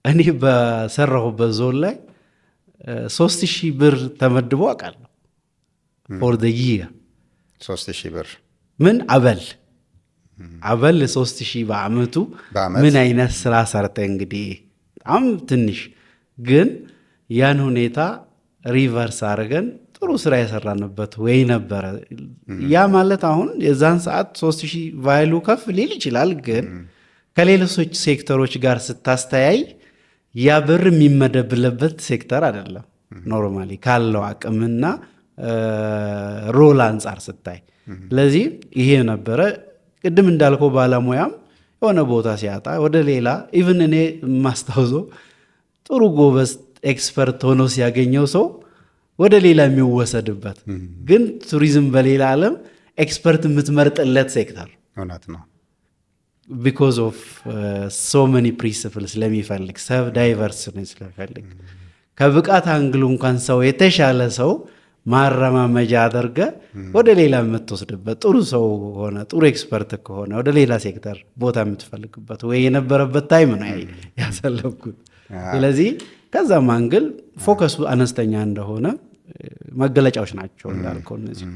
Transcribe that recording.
እኔ በሰራሁበት ዞን ላይ 3000 ብር ተመድቦ አውቃለሁ for the year 3000 ብር ምን አበል 3000 በአመቱ ምን አይነት ስራ ሰርተ እንግዲህ በጣም ትንሽ ግን ያን ሁኔታ ሪቨርስ አድርገን ጥሩ ስራ የሰራንበት ወይ ነበር። ያ ማለት አሁን የዛን ሰዓት 3000 ቫልዩ ከፍ ሊል ይችላል፣ ግን ከሌሎች ሴክተሮች ጋር ስታስተያይ ያ ብር የሚመደብለት ሴክተር አይደለም። ኖርማሊ ካለው አቅምና ሮል አንጻር ስታይ ስለዚህ ይሄ ነበረ። ቅድም እንዳልከው ባለሙያም የሆነ ቦታ ሲያጣ ወደ ሌላ ኢቭን እኔ ማስታውሰው ጥሩ ጎበዝ ኤክስፐርት ሆኖ ሲያገኘው ሰው ወደ ሌላ የሚወሰድበት ግን ቱሪዝም በሌላ ዓለም ኤክስፐርት የምትመርጥለት ሴክተር እውነት ነው። because of so many principles ስለሚፈልግ ሰብ ዳይቨርስ ነው ስለሚፈልግ ከብቃት አንግሉ እንኳን ሰው የተሻለ ሰው ማረማመጃ አድርገ ወደ ሌላ የምትወስድበት ጥሩ ሰው ሆነ ጥሩ ኤክስፐርት ከሆነ ወደ ሌላ ሴክተር ቦታ የምትፈልግበት ወይ የነበረበት ታይም ነው ያሳለፍኩት። ስለዚህ ከዛም አንግል ፎከሱ አነስተኛ እንደሆነ መገለጫዎች ናቸው እንዳልከው እነዚህ